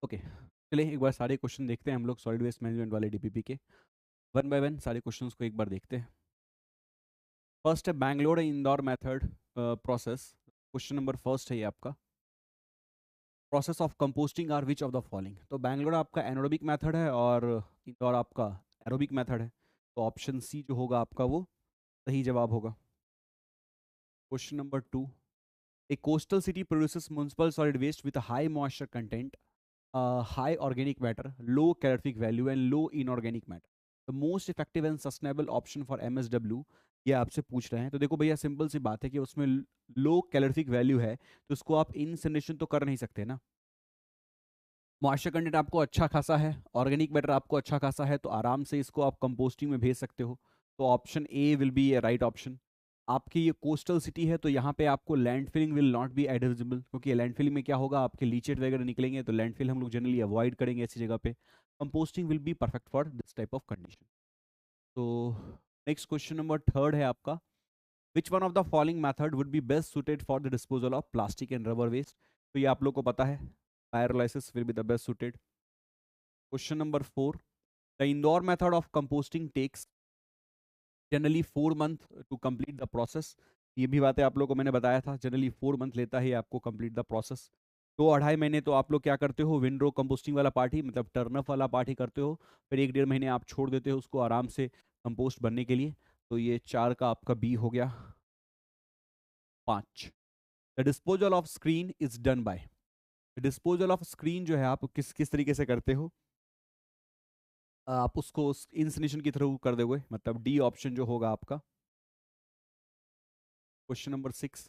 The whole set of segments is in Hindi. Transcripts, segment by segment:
ओके, चलिए एक बार सारे क्वेश्चन देखते हैं हम लोग सॉलिड वेस्ट मैनेजमेंट वाले डीपीपी के। वन बाय वन सारे क्वेश्चंस को एक बार देखते हैं। फर्स्ट है Bangalore Indore method process. Question number first है ये आपका। Process of composting are which of the following. तो बैंगलोर आपका एनारोबिक मेथड है और इंदौर आपका एरोबिक मेथड है। तो ऑप्शन सी जो होगा आपका वो सही जवाब होगा। Question number two, a coastal city produces municipal solid waste with high moisture content, high organic matter, low calorific value and low inorganic matter. The most effective and sustainable option for MSW, ये आपसे पूछ रहे हैं। तो देखो भैया सिंपल सी बात है कि उसमें लो कैलोरिफिक वैल्यू है तो उसको आप इनसिनरेशन तो कर नहीं सकते ना। मॉइस्चर कंटेंट आपको अच्छा खासा है, ऑर्गेनिक मैटर आपको अच्छा खासा है, तो आराम से इसको आप कंपोस्टिंग में भेज सकते हो। तो option A will be A right option. आपकी ये कोस्टल सिटी है तो यहाँ पे आपको लैंडफिलिंग विल नॉट बी एडविजिबल, क्योंकि लैंडफिलिंग में क्या होगा, आपके लीचेट वगैरह निकलेंगे, तो लैंडफिल हम लोग जनरली अवॉइड करेंगे ऐसी जगह पे। Composting will be perfect for this type of condition. तो नेक्स्ट क्वेश्चन नंबर थर्ड है आपका। Which one of the following method would be best suited for the disposal of plastic and rubber waste. तो ये आप लोग को पता है, pyrolysis will be the best suited. Question number 4. The Indore method of composting takes generally 4 months to complete the process. ये भी बातें आप लोगों को मैंने बताया था, जनरली 4 मंथ लेता है आपको कंप्लीट द प्रोसेस। 2-2.5 महीने तो आप लोग क्या करते हो, विंडो कंपोस्टिंग वाला पार्ट ही, मतलब टर्नअप वाला पार्ट ही करते हो। फिर 1-1.5 महीने आप छोड़ देते हो उसको आराम से कंपोस्ट बनने के लिए। तो ये 4 का आपका बी हो गया। 5, the disposal of screen is done by. Disposal of screen जो है आप किस किस तरीके से करते हो, आप उसको इंसनेशन की थ्रू कर दोगे, मतलब डी ऑप्शन जो होगा आपका। Question number 6,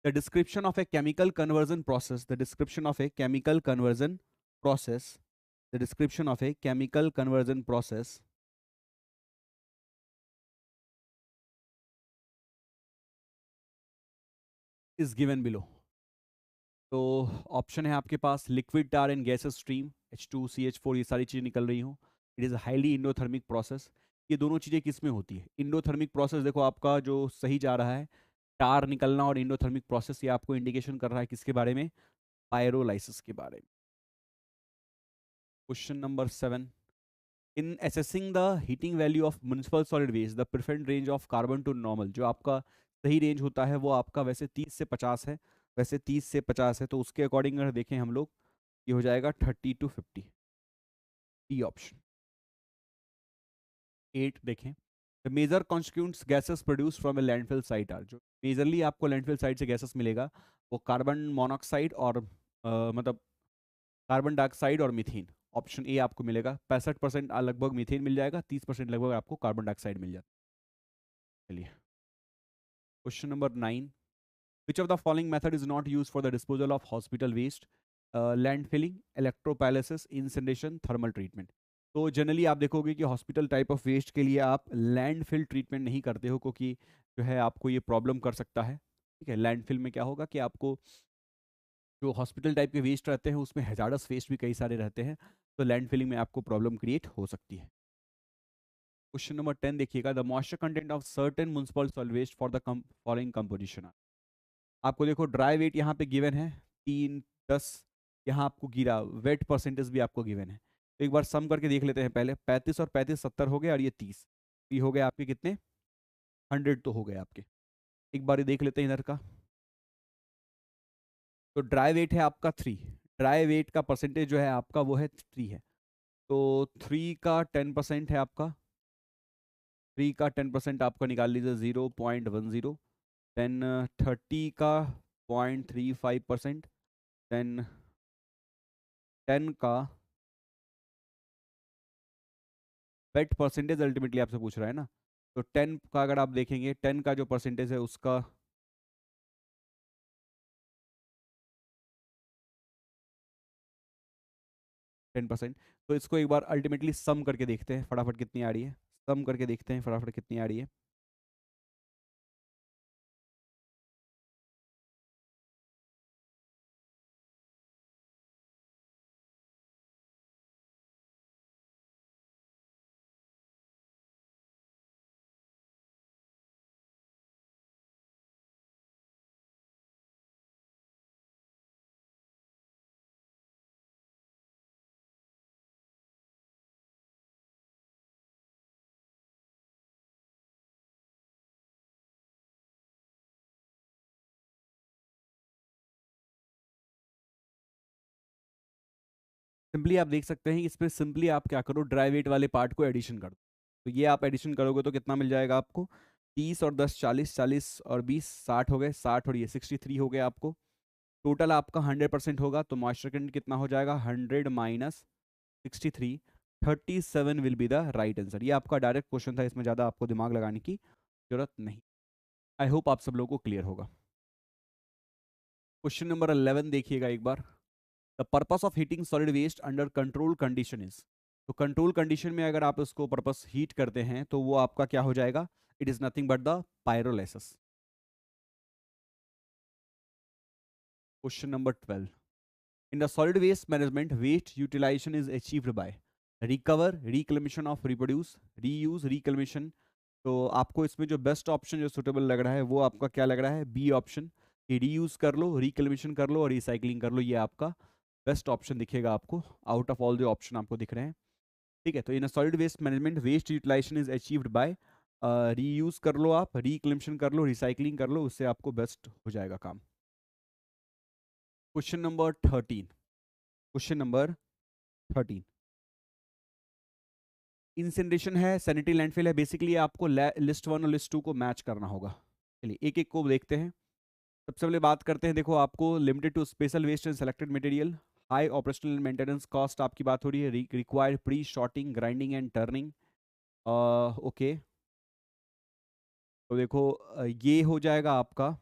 the description of a chemical conversion process, the description of a chemical conversion process, the description of a chemical conversion process is given below. तो ऑप्शन है आपके पास liquid tar and gases stream, H2CH4, ये सारी चीज़ें निकल रही हूँ। It is highly endothermic process. ये दोनों चीज़ें किस में होती है, इंडोथर्मिक प्रोसेस। देखो आपका जो सही जा रहा है, टार निकलना और इंडोथर्मिक प्रोसेस, ये आपको इंडिकेशन कर रहा है किसके बारे में, पायरोलाइसिस के बारे में। Question number 7, in assessing the heating value of municipal solid waste the preferred range of carbon to normal, जो आपका सही रेंज होता है वो आपका वैसे 30 से 50 है, वैसे 30 से 50 है, तो उसके अकॉर्डिंग अगर देखें हम लोग, ये हो जाएगा 30 to 50, डी ऑप्शन। 8 देखें, the major constituents gases produce from a landfill site are. जो मेजरली आपको लैंडफिल साइट से गैसेस मिलेगा वो कार्बन मोनोऑक्साइड और मतलब कार्बन डाइऑक्साइड और मीथेन। ऑप्शन ए आपको मिलेगा, 65% लगभग मीथेन मिल जाएगा, 30% लगभग आपको कार्बन डाइऑक्साइड मिल जाता है। चलिए question number 9, which of the following method is not use for the disposal of hospital waste, land filling, electropyrolysis, incineration, thermal treatment. तो जनरली आप देखोगे कि हॉस्पिटल टाइप ऑफ वेस्ट के लिए आप लैंड फिल ट्रीटमेंट नहीं करते हो, क्योंकि जो है आपको ये प्रॉब्लम कर सकता है। ठीक है, लैंड फिल में क्या होगा कि आपको जो हॉस्पिटल टाइप के वेस्ट रहते हैं उसमें हैजार्डस वेस्ट भी कई सारे रहते हैं, तो लैंड फिलिंग में आपको प्रॉब्लम क्रिएट हो सकती है। क्वेश्चन नंबर 10 देखिएगा, the moisture content of certain municipal solid waste for the following composition. आपको देखो ड्राई वेट यहाँ पे गिवन है 3, 10, यहाँ आपको गिरा वेट परसेंटेज भी आपको गिवन है। तो एक बार सम करके देख लेते हैं पहले, 35 और 35 70 हो गए, और ये 30, ये हो गए आपके कितने, 100 तो हो गए आपके। एक बार ये देख लेते हैं इधर का। तो ड्राई वेट है आपका 3, ड्राई वेट का परसेंटेज जो है आपका वो है 3 है। तो 3 का 10% है आपका, 3 का 10% आपका निकाल लीजिए 0.10। देन 30 का 0.35%। देन 10 का वेट परसेंटेज अल्टीमेटली आपसे पूछ रहा है ना, तो 10 का अगर आप देखेंगे, 10 का जो परसेंटेज है उसका 10%। तो इसको एक बार अल्टीमेटली सम करके देखते हैं फटाफट कितनी आ रही है, सम करके देखते हैं फटाफट कितनी आ रही है। सिंपली आप देख सकते हैं इसमें सिंपली आप क्या करो, ड्राई वेट वाले पार्ट को एडिशन कर दो। तो ये आप एडिशन करोगे तो कितना मिल जाएगा आपको, 30 और 10 40, 40 और 20 60 हो गए, 60 और ये 63 हो गए आपको। टोटल आपका 100% होगा तो मॉइस्चर कंटेंट कितना हो जाएगा, 100 minus 63, 37 will be the right answer. ये आपका डायरेक्ट क्वेश्चन था, इसमें ज़्यादा आपको दिमाग लगाने की जरूरत नहीं। आई होप आप सब लोगों को क्लियर होगा। क्वेश्चन नंबर 11 देखिएगा एक बार। The purpose of heating solid waste under control condition is. तो कंट्रोल कंडीशन में अगर आप इसको पर्पस हीट करते हैं तो वो आपका क्या हो जाएगा, it is nothing but the pyrolysis. Question number 12, in the solid waste management waste utilization is achieved by recover, reclamation of reproduce, reuse, reclamation. तो आपको इसमें जो बेस्ट ऑप्शन जो सुटेबल लग रहा है वो आपका क्या लग रहा है, बी ऑप्शन, कि रीयूज कर लो, रिक्लेमेशन कर लो और रिसाइकलिंग कर लो। ये आपका बेस्ट ऑप्शन दिखेगा आपको आउट ऑफ ऑल जो ऑप्शन आपको दिख रहे हैं। ठीक है, तो in solid waste management waste utilization is achieved by, reuse कर लो आप, रिक्लेमेशन कर लो, रिसाइकलिंग कर लो, उससे आपको बेस्ट हो जाएगा काम। Question number 13, question number 13, incineration है, सैनिटरी लैंडफिल है। बेसिकली आपको लिस्ट 1 और लिस्ट 2 को मैच करना होगा। चलिए एक एक को देखते हैं। सबसे पहले बात करते हैं, देखो आपको limited to special waste and selected material, high operational maintenance cost आपकी बात हो रही है, required pre sorting, grinding and turning. Okay, तो देखो ये हो जाएगा आपका,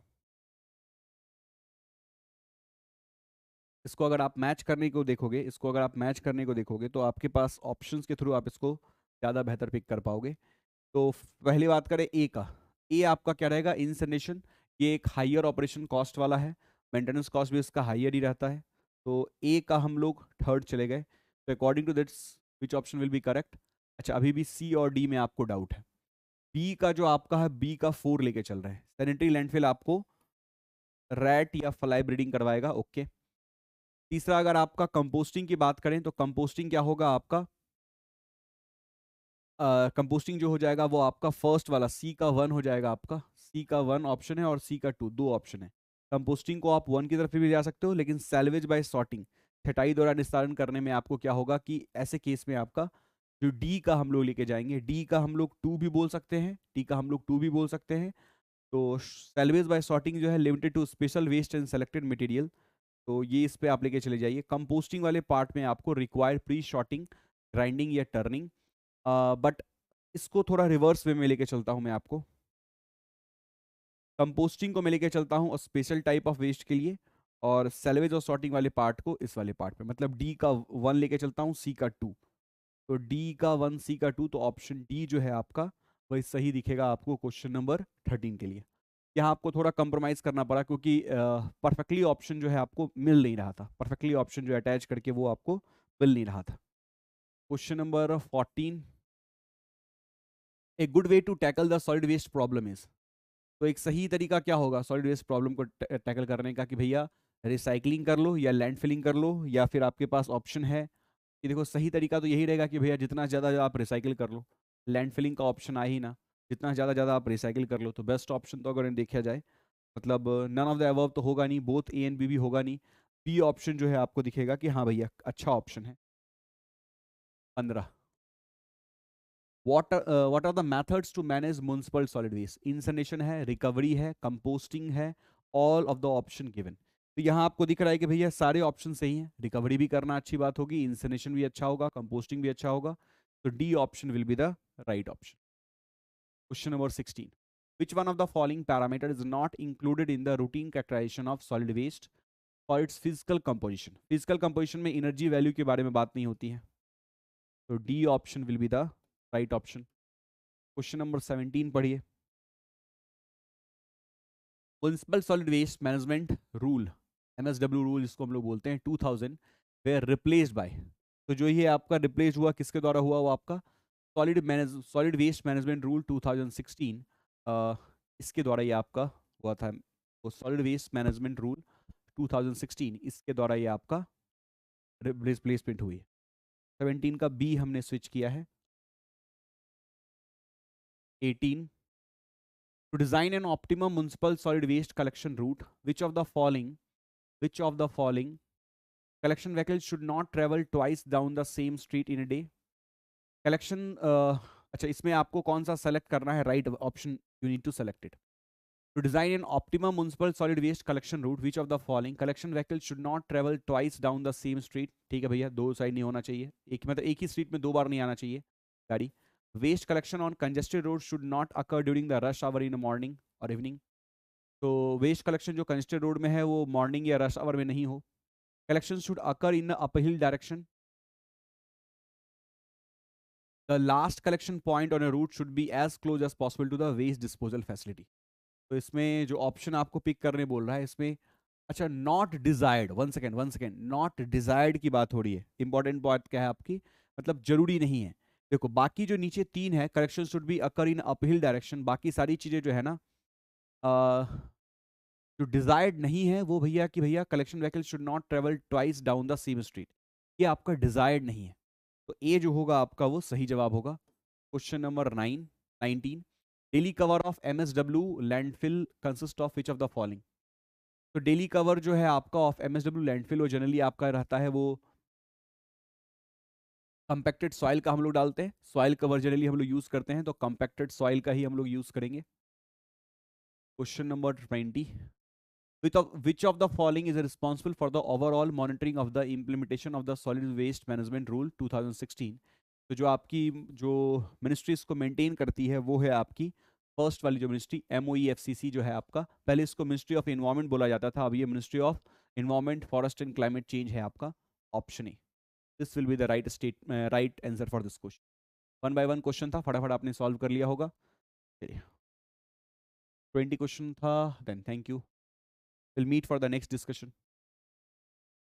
इसको अगर आप मैच करने को देखोगे, इसको अगर आप मैच करने को देखोगे तो आपके पास ऑप्शंस के थ्रू आप इसको ज़्यादा बेहतर पिक कर पाओगे। तो पहली बात करें ए का, ए आपका क्या रहेगा, इंसनेशन। ये एक हाइयर ऑपरेशन कॉस्ट वाला है, मेंटेनेंस कॉस्ट भी इसका हाइयर ही रहता है। तो ए का हम लोग थर्ड चले गए। तो according to that's which option will be correct. अच्छा, अभी भी सी और डी में आपको डाउट है। बी का जो आपका है, बी का 4 लेके चल रहे हैं, सैनिटरी लैंडफिल आपको रैट या फ्लाई ब्रीडिंग करवाएगा। ओके, तीसरा अगर आपका कंपोस्टिंग की बात करें तो कंपोस्टिंग क्या होगा आपका, कंपोस्टिंग जो हो जाएगा वो आपका फर्स्ट वाला सी का 1 हो जाएगा। आपका सी का 1 ऑप्शन है और सी का 2 दो ऑप्शन है। कंपोस्टिंग को आप 1 की तरफ भी जा सकते हो, लेकिन सैल्वेज बाय सॉर्टिंग, छटाई द्वारा निस्तारण करने में आपको क्या होगा कि ऐसे केस में आपका जो डी का हम लोग लेके जाएंगे, डी का हम लोग 2 भी बोल सकते हैं, डी का हम लोग 2 भी बोल सकते हैं। तो सैल्वेज बाय सॉर्टिंग जो है limited to special waste and selected material, तो ये इस पे आप लेके चले जाइए। कंपोस्टिंग वाले पार्ट में आपको रिक्वायर्ड प्री शॉर्टिंग, ग्राइंडिंग या टर्निंग। बट इसको थोड़ा रिवर्स वे में लेके चलता हूं मैं आपको। कंपोस्टिंग को मैं लेके चलता हूं स्पेशल टाइप ऑफ वेस्ट के लिए, और सेल्वेज और सॉर्टिंग वाले पार्ट को इस वाले पार्ट पे, मतलब डी का 1 लेके चलता हूं, सी का 2। तो डी का 1, सी का 2, तो ऑप्शन डी जो है आपका वही सही दिखेगा आपको क्वेश्चन नंबर 13 के लिए। यहाँ आपको थोड़ा कंप्रोमाइज करना पड़ा क्योंकि परफेक्टली ऑप्शन जो है आपको मिल नहीं रहा था, परफेक्टली ऑप्शन जो अटैच करके वो आपको मिल नहीं रहा था। Question number 14, a good way to tackle the solid waste problem is. तो एक सही तरीका क्या होगा सॉलिड वेस्ट प्रॉब्लम को टैकल करने का, कि भैया रिसाइकलिंग कर लो या लैंड फिलिंग कर लो, या फिर आपके पास ऑप्शन है कि देखो सही तरीका तो यही रहेगा कि भैया जितना ज़्यादा आप रिसाइकिल कर लो, लैंड फिलिंग का ऑप्शन आ ही ना, जितना ज़्यादा आप रिसाइकिल कर लो। तो बेस्ट ऑप्शन तो अगर देखा जाए, मतलब नन ऑफ द अबव तो होगा नहीं, बोथ ए एंड बी भी होगा नहीं, बी ऑप्शन जो है आपको दिखेगा कि हाँ भैया अच्छा ऑप्शन है। 15, what are the methods to manage municipal solid waste? इंसनेशन है, रिकवरी है, कंपोस्टिंग है, all of the option given. तो यहाँ आपको दिख रहा है कि भैया सारे ऑप्शन सही हैं, रिकवरी भी करना अच्छी बात होगी, इंसनेशन भी अच्छा होगा, कंपोस्टिंग भी अच्छा होगा। तो D option will be the right option. Question number 16, which one of the following parameter is not included in the routine characterization of solid waste for its physical composition? Physical composition में एनर्जी वैल्यू के बारे में बात नहीं होती है, तो D option will be the right option. Question number 17 पढ़िए। Municipal solid waste management rule, MSW rule जिसको हम लोग बोलते हैं, 2000 वेयर रिप्लेस्ड बाय। तो जो ये आपका रिप्लेस हुआ किसके द्वारा हुआ, वो आपका सॉलिड वेस्ट मैनेजमेंट रूल 2016, इसके द्वारा ये आपका हुआ था। तो सॉलिड वेस्ट मैनेजमेंट रूल 2016, इसके द्वारा ये आपका रिप्लेसमेंट हुई है। 17 का बी हमने स्विच किया है। 18, to design an optimum municipal solid waste collection route, which of the following collection vehicle should not travel twice down the same street in a day. Collection अच्छा, इसमें आपको कौन सा सेलेक्ट करना है? Right option you need to select it. To design an optimum municipal solid waste collection route, which of the following collection vehicle should not travel twice down the same street? ठीक है भैया, दो साइड नहीं होना चाहिए, एक मतलब एक ही स्ट्रीट में दो बार नहीं आना चाहिए गाड़ी। Waste collection on congested road should not occur during the rush hour in morning और इवनिंग। तो वेस्ट कलेक्शन जो कंजेस्टेड रोड में है वो मॉर्निंग या रश आवर में नहीं हो। Collection should occur in uphill direction. The last collection point on a route should be as close as possible to the waste disposal facility. तो इसमें जो ऑप्शन आपको पिक करने बोल रहा है इसमें, अच्छा, not desired, one second, not desired की बात हो रही है। इंपॉर्टेंट बात क्या है आपकी, मतलब जरूरी नहीं है। देखो बाकी जो नीचे तीन है, correction should be occur in uphill direction, बाकी सारी चीजें जो है ना, जो डिजायर्ड नहीं है वो भैया कि भैया collection vehicle should not travel twice down the same street, ये आपका डिजायर्ड नहीं है। तो ए जो होगा आपका वो सही जवाब होगा। Question number 19। Daily cover of MSW landfill consist of which of the following. तो डेली कवर जो है आपका ऑफ एमएसडब्ल्यू लैंडफिल वो जनरली आपका रहता है वो कंपैक्टेड सॉइल का हम लोग डालते हैं। सॉइल कवर जनरली हम लोग यूज करते हैं, तो कंपैक्टेड सॉइल का ही हम लोग यूज करेंगे। Question number 20। Which of the following is responsible for the overall monitoring of the implementation of the solid waste management rule 2016? तो जो आपकी जो मिनिस्ट्री इसको मेंटेन करती है वो है आपकी फर्स्ट वाली जो मिनिस्ट्री MOEFCC जो है आपका, पहले इसको मिनिस्ट्री ऑफ इन्वायरमेंट बोला जाता था, अब ये ministry of environment forest and climate change है आपका। Option A, this will be the right answer for this question. One by one question था, फटाफट आपने सॉल्व कर लिया होगा। चलिए 20 क्वेश्चन था, then thank you, will meet for the next discussion.